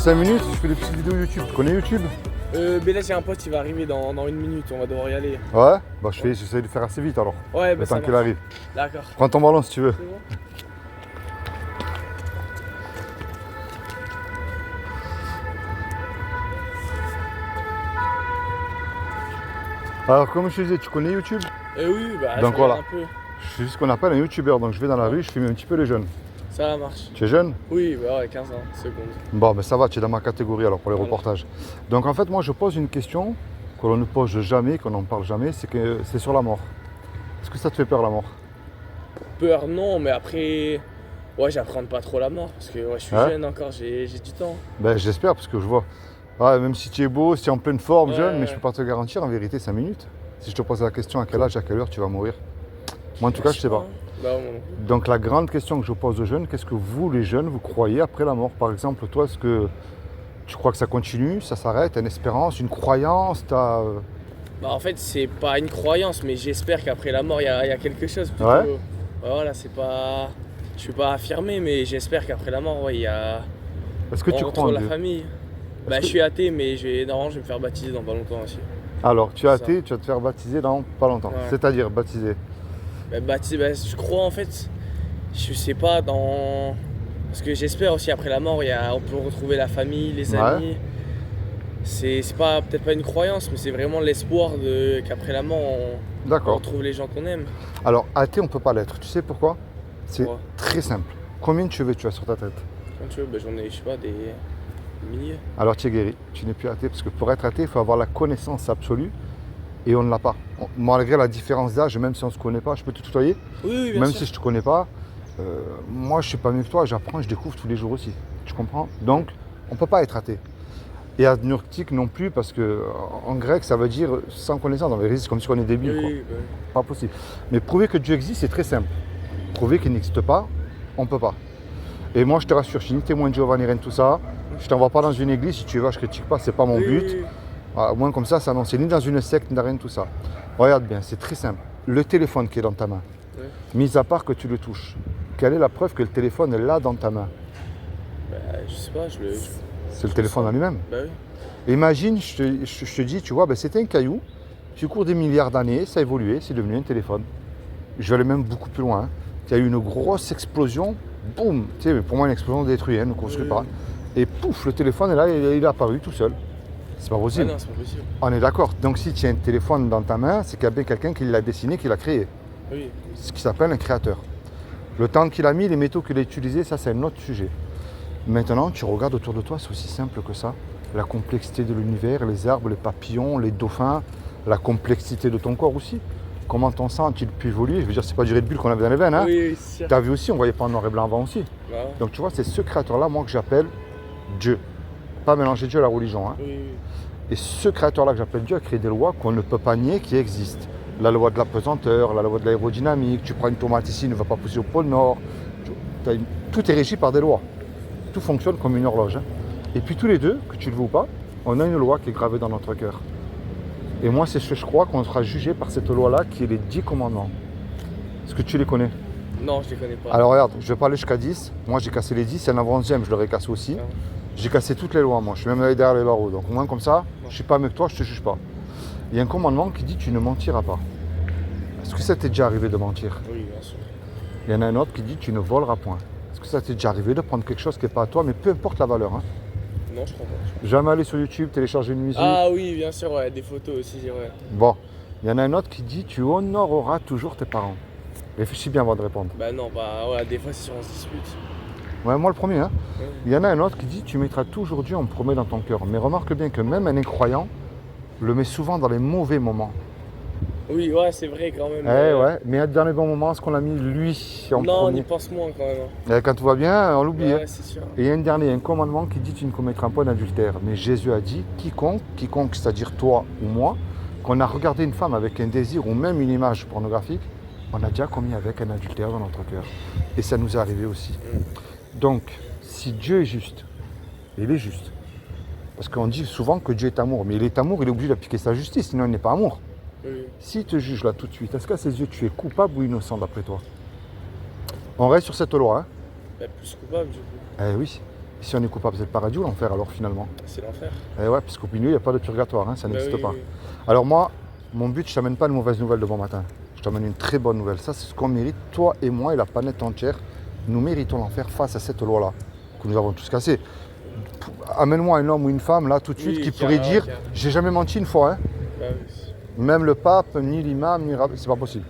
5 minutes, je fais des petites vidéos YouTube. Tu connais YouTube? Mais là j'ai un pote, il va arriver dans 1 minute, on va devoir y aller. Ouais. Bah j'essaie de faire assez vite alors. Ouais, bah Le ça temps qu'il marche. arrive. D'accord. Prends ton ballon si tu veux. C'est bon. Alors comme je te disais, tu connais YouTube? Oui, bah Donc je voilà. regarde un peu. Je suis ce qu'on appelle un YouTuber, donc je vais dans la rue, je filme un petit peu les jeunes. Ça marche. Tu es jeune? Oui, bah ouais, 15 ans, seconde. Bon, ben ça va, tu es dans ma catégorie alors pour les Voilà. reportages. Donc en fait, moi je pose une question que l'on ne pose jamais, qu'on n'en parle jamais, c'est sur la mort. Est-ce que ça te fait peur la mort? Peur non, mais après, ouais, j'appréhende pas trop la mort parce que ouais, je suis Ouais. jeune encore, j'ai du temps. Ben j'espère parce que je vois. Ouais, même si tu es beau, si tu es en pleine forme, Ouais, jeune, mais ouais. je peux pas te garantir en vérité 5 minutes. Si je te pose la question à quel âge, à quelle heure tu vas mourir. Moi en tout cas, je sais pas. Bah, moi non plus. Donc la grande question que je pose aux jeunes, qu'est-ce que vous les jeunes, vous croyez après la mort? Par exemple, toi, est-ce que tu crois que ça continue, ça s'arrête, t'as une espérance, une croyance, t'as... Bah en fait, c'est pas une croyance, mais j'espère qu'après la mort, il y a quelque chose plutôt. Ouais. Ouais, voilà, c'est pas. Je suis pas affirmé, mais j'espère qu'après la mort, ouais, il y a. Est-ce que on tu crois retrouve en la Dieu? famille. Bah, que- je suis athée, mais normalement, je vais me faire baptiser dans pas longtemps aussi. Alors, tu es Ça. athée, tu vas te faire baptiser dans pas longtemps. Ouais. C'est-à-dire baptiser. Bah, baptiser, bah, je crois en fait, je sais pas, dans. Parce que j'espère aussi après la mort, on peut retrouver la famille, les Ouais. amis. C'est pas peut-être pas une croyance, mais c'est vraiment l'espoir qu'après la mort, on D'accord. retrouve les gens qu'on aime. Alors, athée, on ne peut pas l'être. Tu sais pourquoi? C'est Pourquoi? très simple. Combien de cheveux tu as sur ta tête? Quand tu veux, bah, j'en ai, je sais pas, des milliers. Alors, tu es guéri. Tu n'es plus athée. Parce que pour être athée, il faut avoir la connaissance absolue. Et on ne l'a pas. Malgré la différence d'âge, même si on ne se connaît pas, je peux te tutoyer? Oui, bien Même sûr. si je ne te connais pas, moi, je ne suis pas mieux que toi. J'apprends, je découvre tous les jours aussi. Tu comprends? Donc, on ne peut pas être athée. Et agnostique non plus, parce que en grec, ça veut dire sans connaissance. En vérité, c'est comme si on est débile, Oui, quoi. oui, bah oui. Pas possible. Mais prouver que Dieu existe, c'est très simple. Prouver qu'il n'existe pas, on ne peut pas. Et moi, je te rassure, je suis ni témoin de Jéhovah ni rien de tout ça. Je t'envoie pas dans une église, si tu veux, je critique pas, c'est pas mon Oui, but. oui, oui. Voilà, au moins comme ça c'est ni dans une secte, ni dans rien de tout ça. Regarde bien, c'est très simple. Le téléphone qui est dans ta main, Ouais. mis à part que tu le touches, quelle est la preuve que le téléphone est là dans ta main? Bah, je sais pas, C'est le téléphone en lui-même. Bah oui. Imagine, je te dis, tu vois, ben, c'était un caillou, tu cours des milliards d'années, ça a évolué, c'est devenu un téléphone. Je vais aller même beaucoup plus loin. Il y a eu une grosse explosion, boum, tu sais, pour moi une explosion détruite, ne construit Oui, pas. Et pouf, le téléphone est là, il est apparu tout seul. C'est pas Ah possible. non, c'est pas possible. On est d'accord. Donc si tu as un téléphone dans ta main, c'est qu'il y a bien quelqu'un qui l'a dessiné, qui l'a créé. Oui. Ce qui s'appelle un créateur. Le temps qu'il a mis, les métaux qu'il a utilisés, ça c'est un autre sujet. Maintenant, tu regardes autour de toi, c'est aussi simple que ça. La complexité de l'univers, les arbres, les papillons, les dauphins, la complexité de ton corps aussi. Comment ton sang a-t-il pu évoluer? Je veux dire, c'est pas du Red Bull qu'on avait dans les veines, hein? Oui, oui, c'est sûr. Tu as vu aussi, on voyait pas en noir et blanc avant aussi. Bah, ouais. Donc tu vois, c'est ce créateur-là, moi, que j'appelle Dieu. Pas mélanger Dieu à la religion, hein. Oui, oui. Et ce créateur-là que j'appelle Dieu a créé des lois qu'on ne peut pas nier qui existent. La loi de la pesanteur, la loi de l'aérodynamique, tu prends une tomate ici, elle ne va pas pousser au pôle Nord. Tout est régi par des lois. Tout fonctionne comme une horloge, hein. Et puis tous les deux, que tu le veux ou pas, on a une loi qui est gravée dans notre cœur. Et moi, c'est ce que je crois qu'on sera jugé par cette loi-là qui est les 10 commandements. Est-ce que tu les connais? Non, je les connais pas. Alors regarde, je vais pas aller jusqu'à 10. Moi, j'ai cassé les 10, il y en a un 11e, je l'aurais cassé aussi. Ah. J'ai cassé toutes les lois, moi. Je suis même allé derrière les barreaux. Donc au moins comme ça, je ne suis pas mieux que toi, je ne te juge pas. Il y a un commandement qui dit tu ne mentiras pas. Est-ce que ça t'est déjà arrivé de mentir? Oui, bien sûr. Il y en a un autre qui dit tu ne voleras point. Est-ce que ça t'est déjà arrivé de prendre quelque chose qui n'est pas à toi, mais peu importe la valeur, hein? Non, je crois pas. Jamais aller sur YouTube, télécharger une musique. Ah oui, bien sûr, ouais, des photos aussi, ouais. Bon, il y en a un autre qui dit tu honoreras toujours tes parents. Réfléchis bien avant de répondre. Bah non, bah ouais, des fois c'est sûr on se dispute. Ouais, moi le premier, hein. Ouais. Il y en a un autre qui dit tu mettras toujours Dieu en premier dans ton cœur. Mais remarque bien que même un incroyant le met souvent dans les mauvais moments. Oui, ouais, c'est vrai quand même. Ouais, mais dans les bons moments, est-ce qu'on l'a mis lui en Non, on y premier? pense moins quand même. Hein. Et quand tout va bien, on l'oublie. Ouais, hein. ouais, c'est sûr. Et il y a un dernier, un commandement qui dit tu ne commettras pas d'adultère. Mais Jésus a dit quiconque, c'est-à-dire toi ou moi, qu'on a regardé une femme avec un désir ou même une image pornographique, on a déjà commis avec un adultère dans notre cœur. Et ça nous est arrivé aussi. Donc, si Dieu est juste, il est juste. Parce qu'on dit souvent que Dieu est amour, mais il est amour, il est obligé d'appliquer sa justice, sinon il n'est pas amour. Oui. S'il te juge là tout de suite, est-ce qu'à ses yeux tu es coupable ou innocent d'après toi? On reste sur cette loi, hein? Bah, plus coupable du coup. Eh oui. Si on est coupable, c'est le paradis ou l'enfer alors finalement? C'est l'enfer. Eh ouais, parce qu'au milieu, il n'y a pas de purgatoire, hein, ça Bah n'existe oui, pas. oui. Alors moi, mon but, je t'amène pas une mauvaise nouvelle de bon matin. Je t'amène une très bonne nouvelle. Ça, c'est ce qu'on mérite, toi et moi et la planète entière. Nous méritons l'enfer face à cette loi-là, que nous avons tous cassée. Amène-moi un homme ou une femme, là, tout de suite, Oui, qui pourrait carrément, dire, carrément. j'ai jamais menti une fois, hein. Bah oui. Même le pape, ni l'imam, ni le rabbin, c'est pas possible.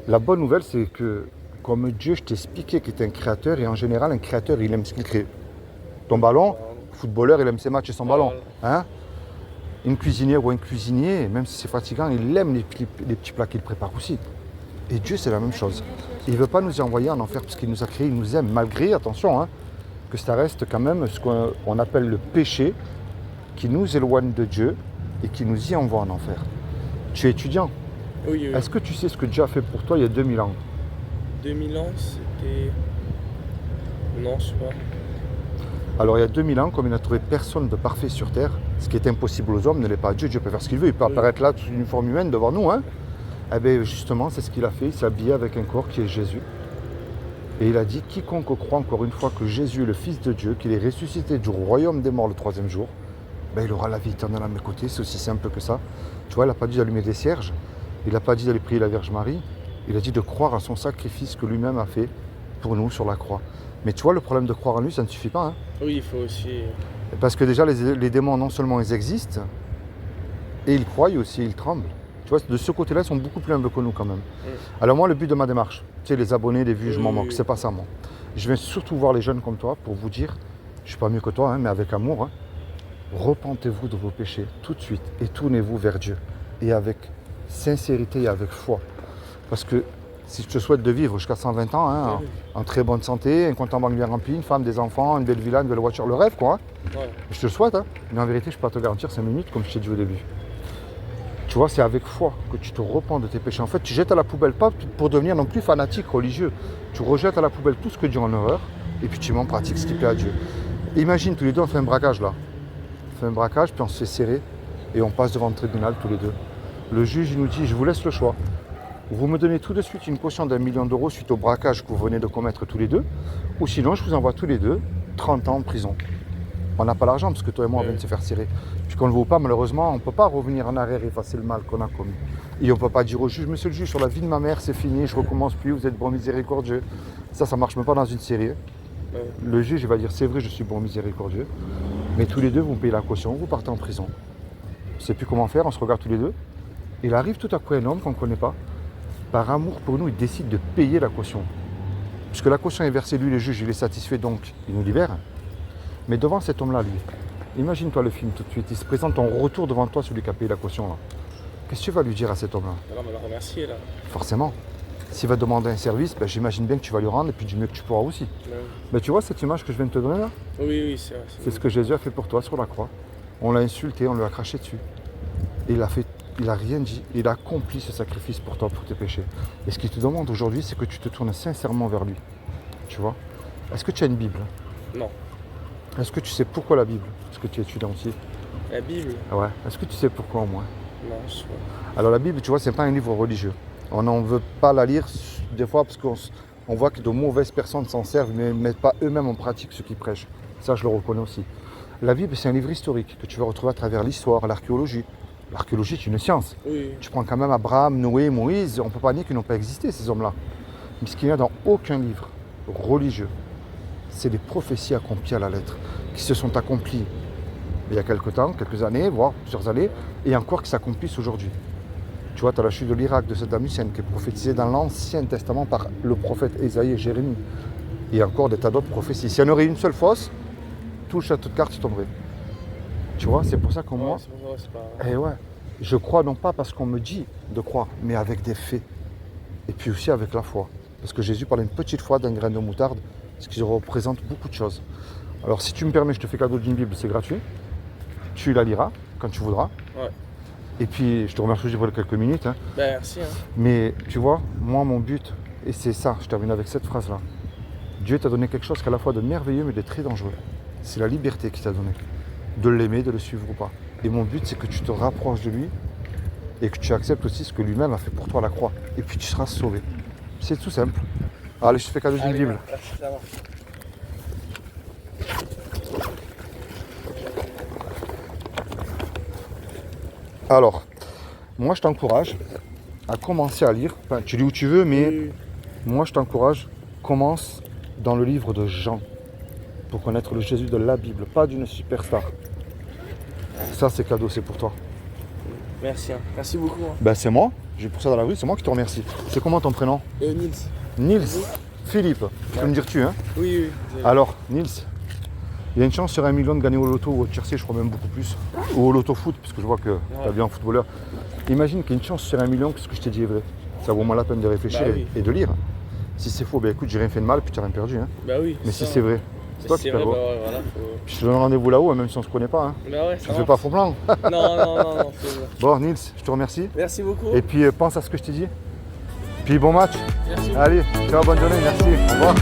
La bonne nouvelle, c'est que, comme Dieu, je t'ai expliqué qu'il est un créateur, et en général, un créateur, il aime ce qu'il crée. Ton ballon, footballeur, il aime ses matchs et son ballon. Hein? Une cuisinière ou un cuisinier, même si c'est fatigant, il aime les petits plats qu'il prépare aussi. Et Dieu, c'est la même chose. Il ne veut pas nous y envoyer en enfer parce qu'il nous a créés, il nous aime, malgré, attention, hein, que ça reste quand même ce qu'on appelle le péché qui nous éloigne de Dieu et qui nous y envoie en enfer. Tu es étudiant. Oui, oui. Est-ce que tu sais ce que Dieu a fait pour toi il y a 2000 ans? 2000 ans, c'était... Non, je sais pas. Alors il y a 2000 ans, comme il n'a trouvé personne de parfait sur terre, ce qui est impossible aux hommes ne l'est pas à Dieu. Dieu peut faire ce qu'il veut, il peut apparaître là sous une forme humaine devant nous. Hein. Eh bien justement, c'est ce qu'il a fait, il s'est habillé avec un corps qui est Jésus. Et il a dit, quiconque croit encore une fois que Jésus est le Fils de Dieu, qu'il est ressuscité du royaume des morts le 3e jour, ben, il aura la vie éternelle à mes côtés, c'est aussi simple que ça. Tu vois, il n'a pas dit d'allumer des cierges, il n'a pas dit d'aller prier la Vierge Marie, il a dit de croire à son sacrifice que lui-même a fait pour nous sur la croix. Mais tu vois, le problème de croire en lui, ça ne suffit pas. Hein. Oui, il faut aussi... Parce que déjà, les démons, non seulement ils existent, et ils croient, et aussi ils tremblent. Tu vois, de ce côté-là, ils sont beaucoup plus humbles que nous quand même. Alors moi, le but de ma démarche, tu sais, les abonnés, les vues, je m'en moque, c'est pas ça moi. Je viens surtout voir les jeunes comme toi pour vous dire, je suis pas mieux que toi, hein, mais avec amour, hein, repentez-vous de vos péchés tout de suite et tournez-vous vers Dieu. Et avec sincérité et avec foi. Parce que si je te souhaite de vivre jusqu'à 120 ans, hein, en très bonne santé, un compte en banque bien rempli, une femme, des enfants, une belle villa, une belle voiture, le rêve quoi. Hein. Ouais. Je te le souhaite, hein, mais en vérité, je peux pas te garantir 5 minutes comme je t'ai dit au début. Tu vois, c'est avec foi que tu te repens de tes péchés. En fait, tu jettes à la poubelle, pas pour devenir non plus fanatique, religieux. Tu rejettes à la poubelle tout ce que Dieu en horreur et puis tu mets en pratique ce qui plaît à Dieu. Imagine, tous les deux, on fait un braquage là. On fait un braquage, puis on se fait serrer et on passe devant le tribunal tous les deux. Le juge, il nous dit, je vous laisse le choix. Vous me donnez tout de suite une caution d'1 million d'euros suite au braquage que vous venez de commettre tous les deux, ou sinon, je vous envoie tous les deux 30 ans en prison. On n'a pas l'argent parce que toi et moi on vient de se faire tirer. Puis qu'on ne le vaut pas, malheureusement, on ne peut pas revenir en arrière et effacer le mal qu'on a commis. Et on ne peut pas dire au juge, monsieur le juge, sur la vie de ma mère, c'est fini, je ne recommence plus, vous êtes bon miséricordieux. Ça ne marche même pas dans une série. Le juge il va dire, c'est vrai, je suis bon miséricordieux, mais tous les deux, vous me payez la caution, vous partez en prison. On ne sait plus comment faire, on se regarde tous les deux. Il arrive tout à coup un homme qu'on ne connaît pas. Par amour pour nous, il décide de payer la caution. Puisque la caution est versée, lui, le juge, il est satisfait, donc il nous libère. Mais devant cet homme-là, lui, imagine-toi le film tout de suite, il se présente en retour devant toi, celui qui a payé la caution là. Qu'est-ce que tu vas lui dire à cet homme-là? Alors, on va le remercier là. Forcément. S'il va demander un service, ben, j'imagine bien que tu vas lui rendre et puis du mieux que tu pourras aussi. Mais tu vois cette image que je viens de te donner là? Oui, oui, c'est vrai. C'est ce que Jésus a fait pour toi sur la croix. On l'a insulté, on lui a craché dessus. Et il n'a rien dit, il a accompli ce sacrifice pour toi, pour tes péchés. Et ce qu'il te demande aujourd'hui, c'est que tu te tournes sincèrement vers lui. Tu vois? Est-ce que tu as une Bible? Non. Est-ce que tu sais pourquoi la Bible? Parce que tu es étudiant aussi. La Bible? Ouais. Est-ce que tu sais pourquoi au moins? Non, je sais pas. Alors la Bible, tu vois, c'est pas un livre religieux. On n'en veut pas la lire des fois parce qu'on voit que de mauvaises personnes s'en servent mais ne mettent pas eux-mêmes en pratique ce qu'ils prêchent. Ça, je le reconnais aussi. La Bible, c'est un livre historique que tu vas retrouver à travers l'histoire, l'archéologie. L'archéologie, c'est une science. Oui. Tu prends quand même Abraham, Noé, Moïse, on ne peut pas nier qu'ils n'ont pas existé, ces hommes-là. Mais ce qu'il n'y a dans aucun livre religieux, c'est des prophéties accomplies à la lettre, qui se sont accomplies il y a quelques temps, quelques années, voire plusieurs années, et encore qui s'accomplissent aujourd'hui. Tu vois, tu as la chute de l'Irak de Saddam Hussein, qui est prophétisée dans l'Ancien Testament par le prophète Ésaïe et Jérémie. Et encore des tas d'autres prophéties. S'il y en aurait une seule fausse, tout le château de cartes tomberait. Tu vois, c'est pour ça que moi, je crois non pas parce qu'on me dit de croire, mais avec des faits. Et puis aussi avec la foi. Parce que Jésus parlait une petite foi d'un grain de moutarde, ce qui représente beaucoup de choses. Alors si tu me permets, je te fais cadeau d'une Bible, c'est gratuit. Tu la liras quand tu voudras. Ouais. Et puis je te remercie pour les quelques minutes. Hein. Ben, merci. Hein. Mais tu vois, moi mon but, et c'est ça, je termine avec cette phrase-là. Dieu t'a donné quelque chose qui est à la fois de merveilleux mais de très dangereux. C'est la liberté qu'il t'a donnée. De l'aimer, de le suivre ou pas. Et mon but, c'est que tu te rapproches de lui et que tu acceptes aussi ce que lui-même a fait pour toi à la croix. Et puis tu seras sauvé. C'est tout simple. Allez, je te fais cadeau d'une Bible. Merci, ça marche. Alors, moi je t'encourage à commencer à lire. Enfin, tu lis où tu veux, mais moi je t'encourage, commence dans le livre de Jean pour connaître le Jésus de la Bible, pas d'une superstar. Ça c'est cadeau, c'est pour toi. Merci, hein. Merci beaucoup. Hein. Ben c'est moi, j'ai pour ça dans la rue, c'est moi qui te remercie. C'est comment ton prénom? Nils. Nils. Philippe, tu peux me dire tu, hein? Oui. Alors, Nils, il y a une chance sur 1 million de gagner au loto ou au tiercé, je crois même beaucoup plus. Ou au loto foot, parce que je vois que tu as bien un footballeur. Imagine qu'il y a une chance sur 1 million que ce que je t'ai dit est vrai. Ça vaut moins la peine de réfléchir Bah oui. et de lire. Si c'est faux, ben écoute, j'ai rien fait de mal, puis tu n'as rien perdu. Hein. Bah oui. Mais si c'est vrai, c'est toi qui vrai, perds. bah ouais, voilà, Puis je te donne rendez-vous là-haut, même si on ne se connaît pas. Hein. Bah ouais, Je ne fais pas faux plan. Non, c'est bon. Bon, Nils, je te remercie. Merci beaucoup. Et puis pense à ce que je t'ai dit. Puis bon match. Merci. Allez, ciao, bonne journée, merci. Au revoir.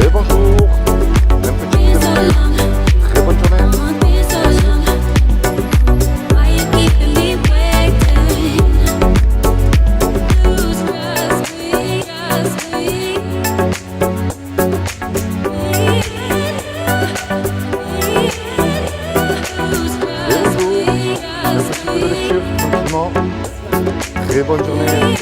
Et bonjour. Un petit coup de fil. Très bonne journée. Très bonne journée.